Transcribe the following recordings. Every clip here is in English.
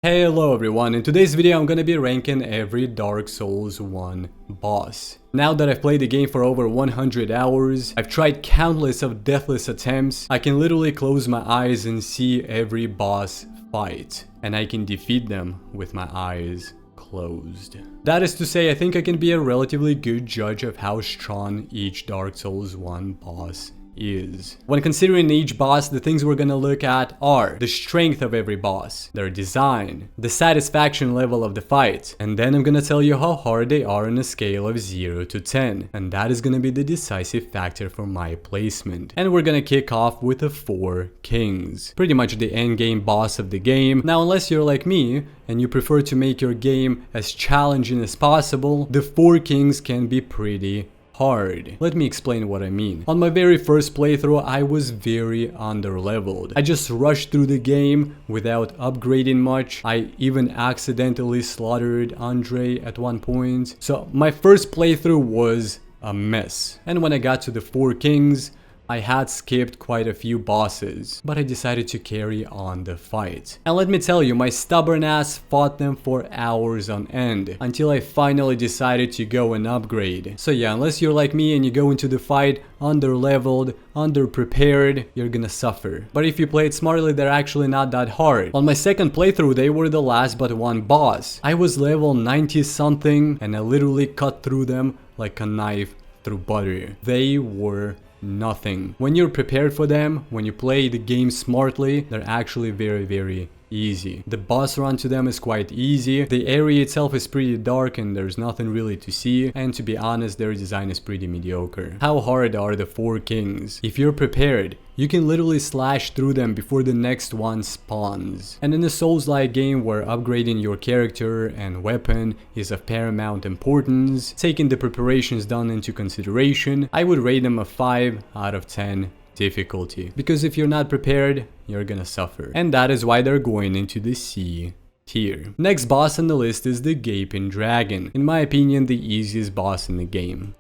Hello everyone, in today's video I'm gonna be ranking every Dark Souls 1 boss. Now that I've played the game for over 100 hours, I've tried countless of deathless attempts, I can literally close my eyes and see every boss fight, and I can defeat them with my eyes closed. That is to say, I think I can be a relatively good judge of how strong each Dark Souls 1 boss is. When considering each boss, the things we're gonna look at are the strength of every boss, their design, the satisfaction level of the fight, and then I'm gonna tell you how hard they are on a scale of 0 to 10, and that is gonna be the decisive factor for my placement. And we're gonna kick off with the 4 Kings, pretty much the endgame boss of the game. Now, unless you're like me and you prefer to make your game as challenging as possible, the 4 Kings can be pretty hard. Let me explain what I mean. On my very first playthrough, I was very underleveled. I just rushed through the game without upgrading much. I even accidentally slaughtered Andre at one point. So my first playthrough was a mess. And when I got to the 4 Kings, I had skipped quite a few bosses, but I decided to carry on the fight. And let me tell you, my stubborn ass fought them for hours on end, until I finally decided to go and upgrade. So yeah, unless you're like me and you go into the fight underleveled, underprepared, you're gonna suffer. But if you play it smartly, they're actually not that hard. On my second playthrough, they were the last but one boss. I was level 90 something, and I literally cut through them like a knife through butter. They were nothing. When you're prepared for them, when you play the game smartly, they're actually very easy. The boss run to them is quite easy. The area itself is pretty dark and there's nothing really to see, and to be honest, their design is pretty mediocre. How hard are the 4 Kings? If you're prepared, you can literally slash through them before the next one spawns. And in a Souls-like game where upgrading your character and weapon is of paramount importance, taking the preparations done into consideration, I would rate them a 5 out of 10 difficulty. Because if you're not prepared, you're gonna suffer. And that is why they're going into the C tier. Next boss on the list is the Gaping Dragon. In my opinion, the easiest boss in the game.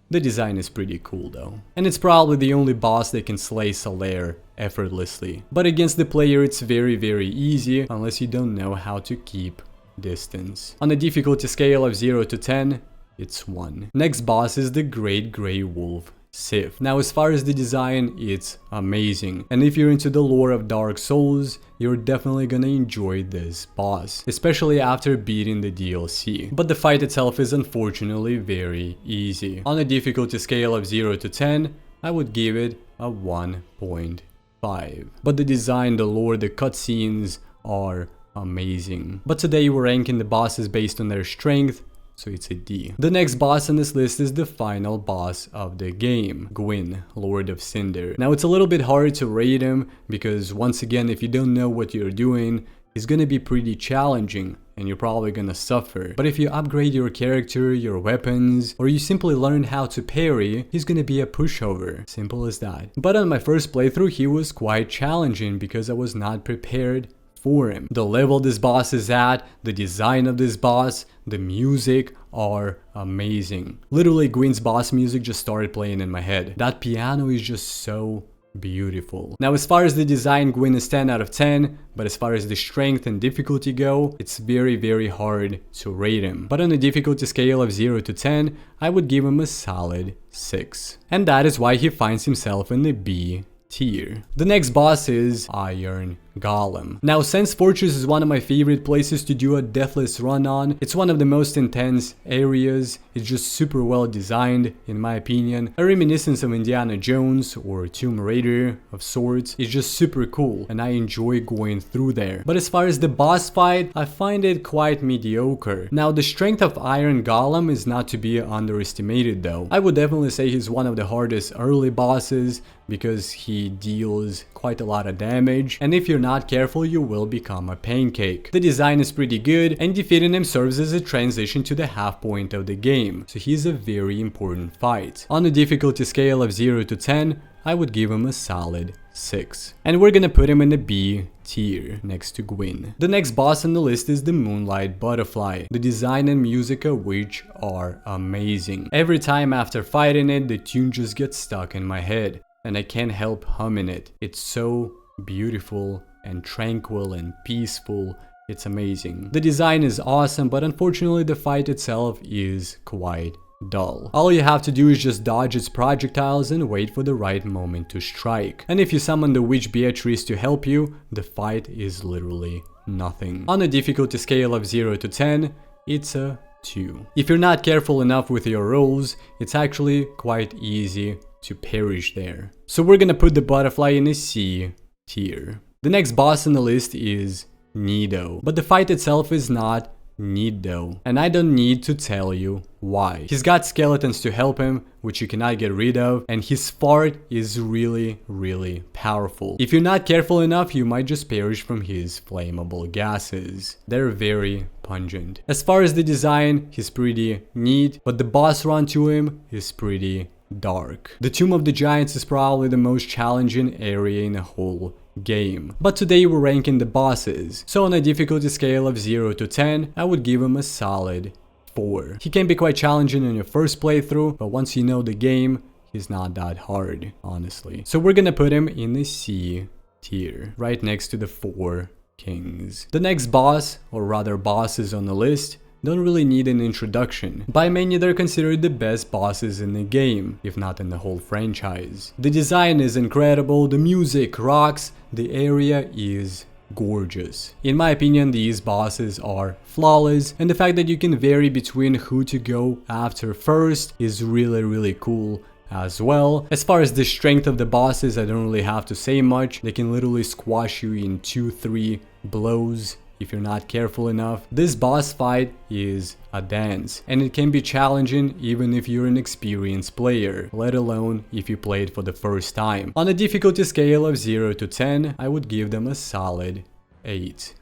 The design is pretty cool though. And it's probably the only boss that can slay Solaire effortlessly. But against the player it's very easy, unless you don't know how to keep distance. On a difficulty scale of 0 to 10, it's 1. Next boss is the Great Grey Wolf, Seath. Now, as far as the design, it's amazing, and if you're into the lore of Dark Souls, you're definitely gonna enjoy this boss, especially after beating the DLC. But the fight itself is unfortunately very easy. On a difficulty scale of 0 to 10, I would give it a 1.5. But the design, the lore, the cutscenes are amazing. But today we're ranking the bosses based on their strength, so it's a D. The next boss on this list is the final boss of the game, Gwyn, Lord of Cinder. Now, it's a little bit hard to rate him because, once again, if you don't know what you're doing, it's gonna be pretty challenging and you're probably gonna suffer. But if you upgrade your character, your weapons, or you simply learn how to parry, he's gonna be a pushover. Simple as that. But on my first playthrough, he was quite challenging because I was not prepared for him. The level this boss is at, the design of this boss, the music are amazing. Literally, Gwyn's boss music just started playing in my head. That piano is just so beautiful. Now, as far as the design, Gwyn is 10 out of 10, but as far as the strength and difficulty go, it's very hard to rate him. But on a difficulty scale of 0 to 10, I would give him a solid 6. And that is why he finds himself in the B tier. The next boss is Iron Golem. Now, since Fortress is one of my favorite places to do a deathless run on, it's one of the most intense areas, it's just super well designed in my opinion. A reminiscence of Indiana Jones or Tomb Raider of sorts. It's just super cool and I enjoy going through there. But as far as the boss fight, I find it quite mediocre. Now, the strength of Iron Golem is not to be underestimated though. I would definitely say he's one of the hardest early bosses because he deals quite a lot of damage, and if you're not careful, you will become a pancake. The design is pretty good, and defeating him serves as a transition to the half point of the game, so he's a very important fight. On a difficulty scale of 0 to 10, I would give him a solid 6. And we're gonna put him in the B tier, next to Gwyn. The next boss on the list is the Moonlight Butterfly, the design and music of which are amazing. Every time after fighting it, the tune just gets stuck in my head, and I can't help humming it. It's so beautiful and tranquil and peaceful. It's amazing. The design is awesome, but unfortunately the fight itself is quite dull. All you have to do is just dodge its projectiles and wait for the right moment to strike. And if you summon the witch Beatrice to help you, the fight is literally nothing. On a difficulty scale of 0 to 10, it's a 2. If you're not careful enough with your rolls, it's actually quite easy to perish there. So we're gonna put the butterfly in a C tier. The next boss on the list is Nito, but the fight itself is not neat though, and I don't need to tell you why. He's got skeletons to help him, which you cannot get rid of, and his fart is really powerful. If you're not careful enough, you might just perish from his flammable gases. They're very pungent. As far as the design, he's pretty neat, but the boss run to him is pretty dark. The Tomb of the Giants is probably the most challenging area in the whole game. But today we're ranking the bosses, so on a difficulty scale of 0 to 10, I would give him a solid 4. He can be quite challenging in your first playthrough, but once you know the game, he's not that hard, honestly. So we're gonna put him in the C tier, right next to the 4 kings. The next boss, or rather bosses on the list, don't really need an introduction. By many, they're considered the best bosses in the game, if not in the whole franchise. The design is incredible, the music rocks, the area is gorgeous. In my opinion, these bosses are flawless, and the fact that you can vary between who to go after first is really cool as well. As far as the strength of the bosses, I don't really have to say much. They can literally squash you in 2-3 blows if you're not careful enough. This boss fight is a dance, and it can be challenging even if you're an experienced player, let alone if you played for the first time. On a difficulty scale of 0 to 10, I would give them a solid 8.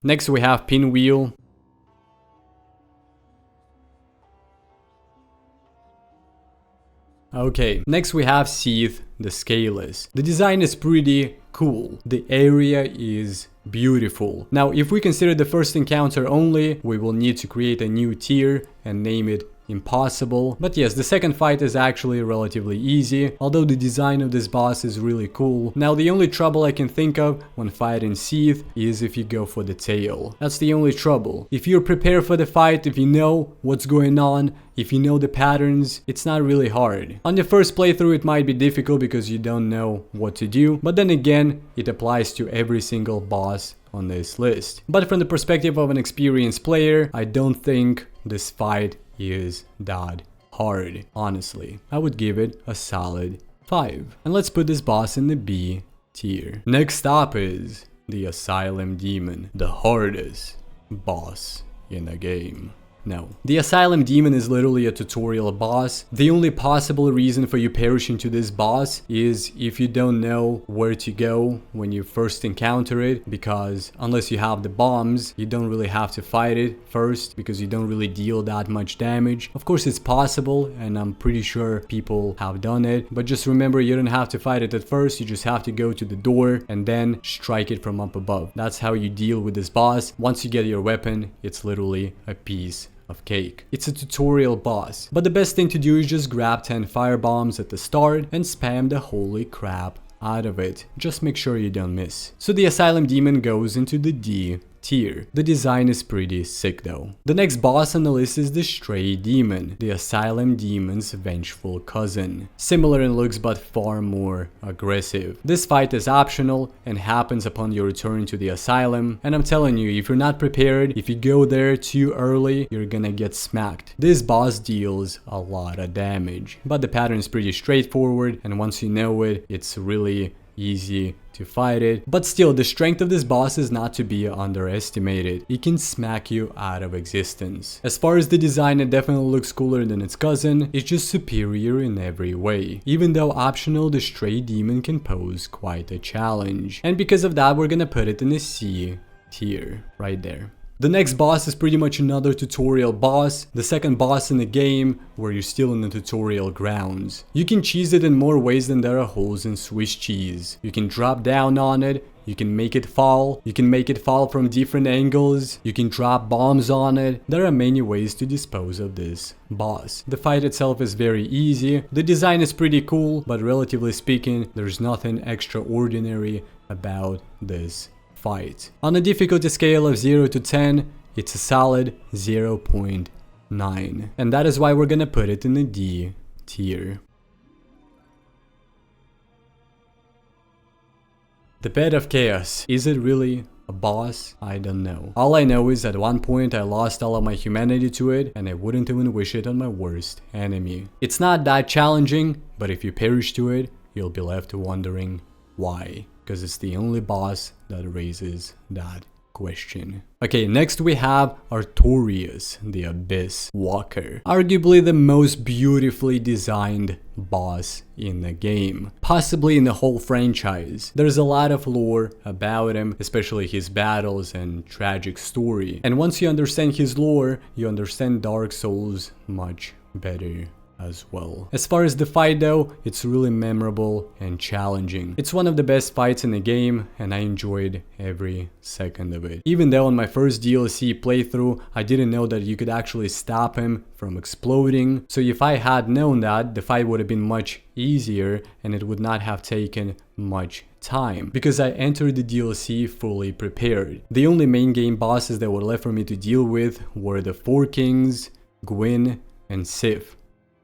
Next we have Pinwheel. Okay, next we have Seath the Scaleless. The design is pretty cool. The area is beautiful. Now, if we consider the first encounter only, we will need to create a new tier and name it Impossible. But yes, the second fight is actually relatively easy, although the design of this boss is really cool. Now, the only trouble I can think of when fighting Seath is if you go for the tail. That's the only trouble. If you're prepared for the fight, if you know what's going on, if you know the patterns, it's not really hard. On your first playthrough, it might be difficult because you don't know what to do, but then again, it applies to every single boss on this list. But from the perspective of an experienced player, I don't think this fight is that hard. Honestly, I would give it a solid 5. And let's put this boss in the B tier. Next up is the Asylum Demon, the hardest boss in the game. No. The Asylum Demon is literally a tutorial boss. The only possible reason for you perishing to this boss is if you don't know where to go when you first encounter it, because unless you have the bombs, you don't really have to fight it first because you don't really deal that much damage. Of course, it's possible, and I'm pretty sure people have done it, but just remember, you don't have to fight it at first. You just have to go to the door and then strike it from up above. That's how you deal with this boss. Once you get your weapon, it's literally a piece of cake. It's a tutorial boss, but the best thing to do is just grab 10 fire bombs at the start and spam the holy crap out of it. Just make sure you don't miss. So the Asylum Demon goes into the D tier. The design is pretty sick though. The next boss on the list is the Stray Demon, the Asylum Demon's vengeful cousin. Similar in looks but far more aggressive. This fight is optional and happens upon your return to the asylum, and I'm telling you, if you're not prepared, if you go there too early, you're gonna get smacked. This boss deals a lot of damage, but the pattern is pretty straightforward, and once you know it, it's really easy to fight it. But still, the strength of this boss is not to be underestimated. It can smack you out of existence. As far as the design, it definitely looks cooler than its cousin. It's just superior in every way. Even though optional, the Stray Demon can pose quite a challenge. And because of that, we're gonna put it in the C tier, right there. The next boss is pretty much another tutorial boss, the second boss in the game where you're still in the tutorial grounds. You can cheese it in more ways than there are holes in Swiss cheese. You can drop down on it, you can make it fall from different angles, you can drop bombs on it. There are many ways to dispose of this boss. The fight itself is very easy, the design is pretty cool, but relatively speaking, there's nothing extraordinary about this fight. On a difficulty scale of 0 to 10, it's a solid 0.9. And that is why we're gonna put it in the D tier. The Bed of Chaos. Is it really a boss? I don't know. All I know is at one point I lost all of my humanity to it, and I wouldn't even wish it on my worst enemy. It's not that challenging, but if you perish to it, you'll be left wondering why. Because it's the only boss that raises that question. Okay, next we have Artorias The Abysswalker. Arguably the most beautifully designed boss in the game, possibly in the whole franchise. There's a lot of lore about him, especially his battles and tragic story. And once you understand his lore, you understand Dark Souls much better as well. As far as the fight though, it's really memorable and challenging. It's one of the best fights in the game, and I enjoyed every second of it. Even though on my first DLC playthrough, I didn't know that you could actually stop him from exploding. So if I had known that, the fight would have been much easier and it would not have taken much time, because I entered the DLC fully prepared. The only main game bosses that were left for me to deal with were the Four Kings, Gwyn, and Seath,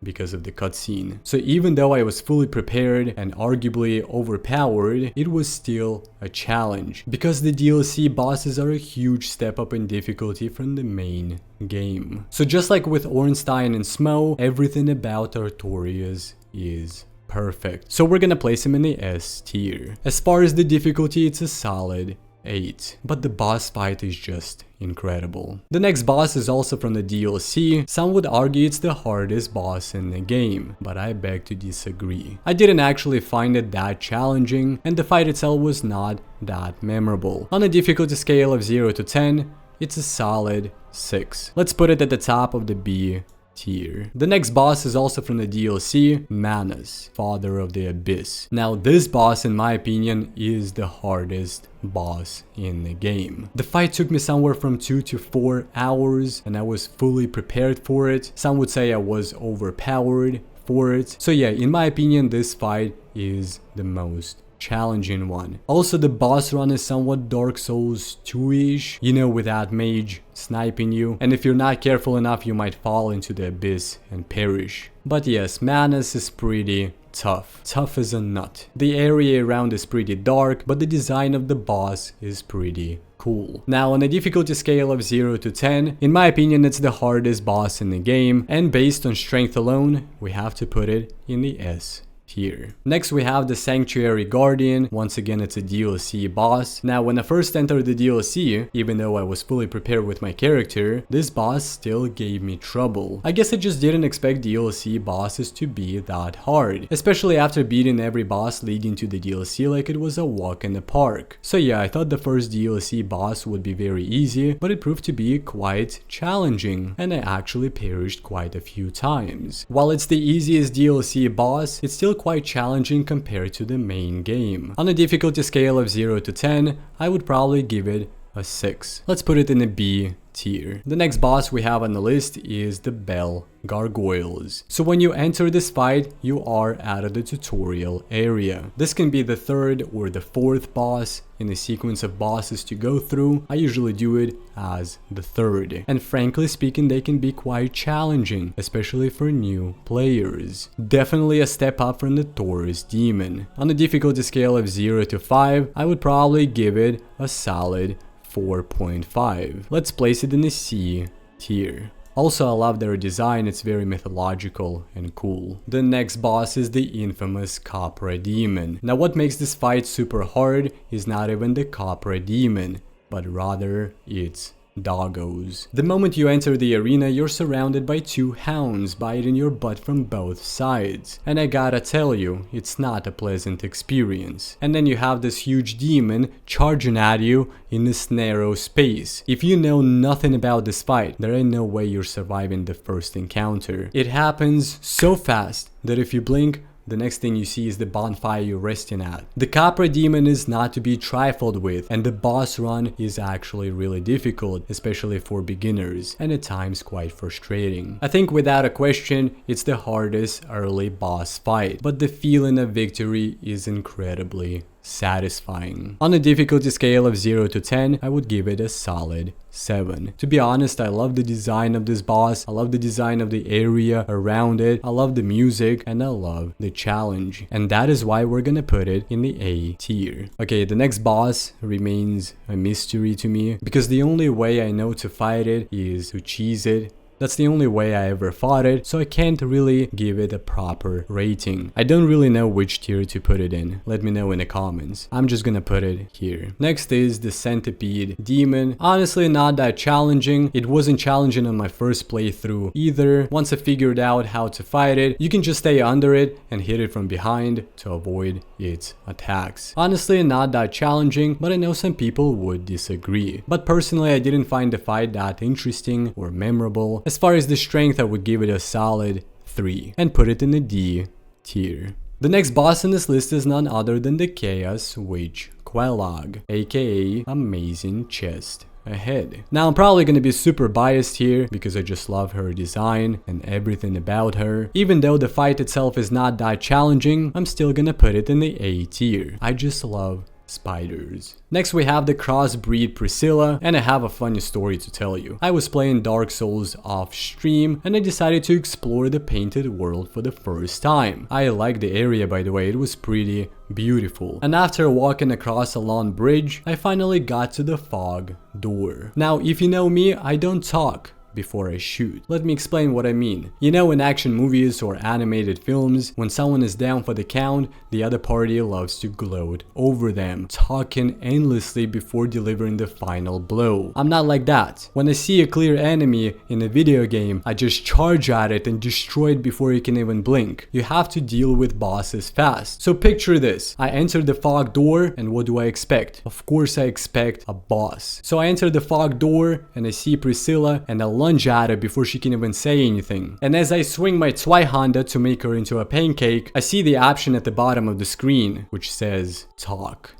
because of the cutscene. So even though I was fully prepared and arguably overpowered, it was still a challenge, because the DLC bosses are a huge step up in difficulty from the main game. So just like with Ornstein and Smough, everything about Artorias is perfect. So we're gonna place him in the S tier. As far as the difficulty, it's a solid 8. But the boss fight is just incredible. The next boss is also from the DLC. Some would argue it's the hardest boss in the game, but I beg to disagree. I didn't actually find it that challenging, and the fight itself was not that memorable. On a difficulty scale of 0 to 10, it's a solid 6. Let's put it at the top of the B tier. The next boss is also from the DLC, Manus, Father of the Abyss. Now this boss, in my opinion, is the hardest boss in the game. The fight took me somewhere from 2 to 4 hours, and I was fully prepared for it. Some would say I was overpowered for it. So yeah, in my opinion, this fight is the most challenging one. Also, the boss run is somewhat Dark Souls 2-ish, you know, with that mage sniping you, and if you're not careful enough, you might fall into the abyss and perish. But yes, Manus is pretty tough as a nut. The area around is pretty dark, but the design of the boss is pretty cool. Now, on a difficulty scale of 0 to 10, in my opinion, it's the hardest boss in the game, and based on strength alone, we have to put it in the S tier. Next we have the Sanctuary Guardian. Once again, it's a DLC boss. Now when I first entered the DLC, even though I was fully prepared with my character, this boss still gave me trouble. I guess I just didn't expect DLC bosses to be that hard, especially after beating every boss leading to the DLC like it was a walk in the park. So yeah, I thought the first DLC boss would be very easy, but it proved to be quite challenging, and I actually perished quite a few times. While it's the easiest DLC boss, it's still quite challenging compared to the main game. On a difficulty scale of 0 to 10, I would probably give it a 6. Let's put it in a B tier. The next boss we have on the list is the Bell Gargoyles. So when you enter this fight, you are out of the tutorial area. This can be the third or the fourth boss in the sequence of bosses to go through. I usually do it as the third. And frankly speaking, they can be quite challenging, especially for new players. Definitely a step up from the Taurus Demon. On a difficulty scale of 0 to 5, I would probably give it a solid 4.5. Let's place it in the C tier. Also, I love their design, it's very mythological and cool. The next boss is the infamous Capra Demon. Now what makes this fight super hard is not even the Capra Demon, but rather its doggos. The moment you enter the arena, you're surrounded by two hounds biting your butt from both sides. And I gotta tell you, it's not a pleasant experience. And then you have this huge demon charging at you in this narrow space. If you know nothing about this fight, there ain't no way you're surviving the first encounter. It happens so fast that if you blink, the next thing you see is the bonfire you're resting at. The Capra Demon is not to be trifled with, and the boss run is actually really difficult, especially for beginners, and at times quite frustrating. I think without a question, it's the hardest early boss fight, but the feeling of victory is incredibly satisfying. On a difficulty scale of 0 to 10, I would give it a solid 7. To be honest, I love the design of this boss, I love the design of the area around it, I love the music, and I love the challenge. And that is why we're gonna put it in the A tier. Okay, the next boss remains a mystery to me, because the only way I know to fight it is to cheese it. That's the only way I ever fought it, so I can't really give it a proper rating. I don't really know which tier to put it in. Let me know in the comments. I'm just gonna put it here. Next is the Centipede Demon. Honestly, not that challenging. It wasn't challenging on my first playthrough either. Once I figured out how to fight it, you can just stay under it and hit it from behind to avoid its attacks. Honestly, not that challenging, but I know some people would disagree. But personally, I didn't find the fight that interesting or memorable. As far as the strength, I would give it a solid 3 and put it in the D tier. The next boss in this list is none other than the Chaos Witch Qualaag, aka Amazing Chest Ahead. Now I'm probably gonna be super biased here because I just love her design and everything about her. Even though the fight itself is not that challenging, I'm still gonna put it in the A tier. I just love spiders. Next we have the Crossbreed Priscila, and I have a funny story to tell you. I was playing Dark Souls off stream and I decided to explore the painted world for the first time. I liked the area, by the way, it was pretty beautiful. And after walking across a long bridge, I finally got to the fog door. Now if you know me, I don't talk before I shoot. Let me explain what I mean. You know, in action movies or animated films, when someone is down for the count, the other party loves to gloat over them, talking endlessly before delivering the final blow. I'm not like that. When I see a clear enemy in a video game, I just charge at it and destroy it before it can even blink. You have to deal with bosses fast. So picture this. I enter the fog door and what do I expect? Of course I expect a boss. So I enter the fog door and I see Priscila and I lunge at her before she can even say anything. And as I swing my Zweihander to make her into a pancake, I see the option at the bottom of the screen, which says talk.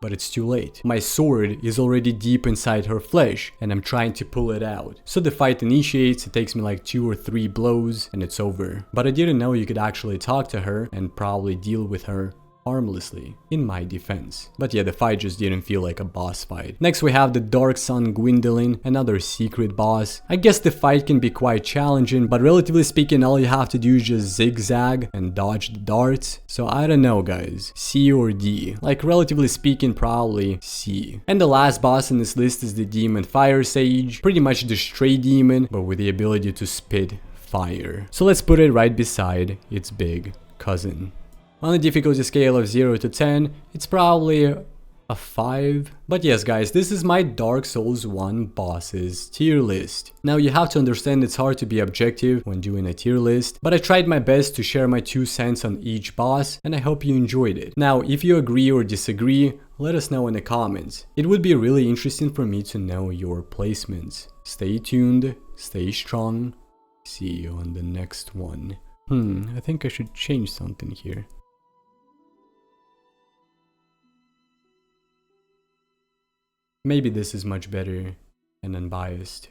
But it's too late. My sword is already deep inside her flesh and I'm trying to pull it out. So the fight initiates, it takes me like 2 or 3 blows and it's over. But I didn't know you could actually talk to her and probably deal with her harmlessly, in my defense. But yeah, the fight just didn't feel like a boss fight. Next we have the Dark Sun Gwyndolin, another secret boss. I guess the fight can be quite challenging, but relatively speaking, all you have to do is just zigzag and dodge the darts. So I don't know guys, C or D. Like relatively speaking, probably C. And the last boss in this list is the Demon Firesage, pretty much the stray demon, but with the ability to spit fire. So let's put it right beside its big cousin. On a difficulty scale of 0 to 10, it's probably a 5. But yes guys, this is my Dark Souls 1 bosses tier list. Now you have to understand it's hard to be objective when doing a tier list, but I tried my best to share my 2 cents on each boss and I hope you enjoyed it. Now if you agree or disagree, let us know in the comments. It would be really interesting for me to know your placements. Stay tuned, stay strong, see you on the next one. I think I should change something here. Maybe this is much better and unbiased.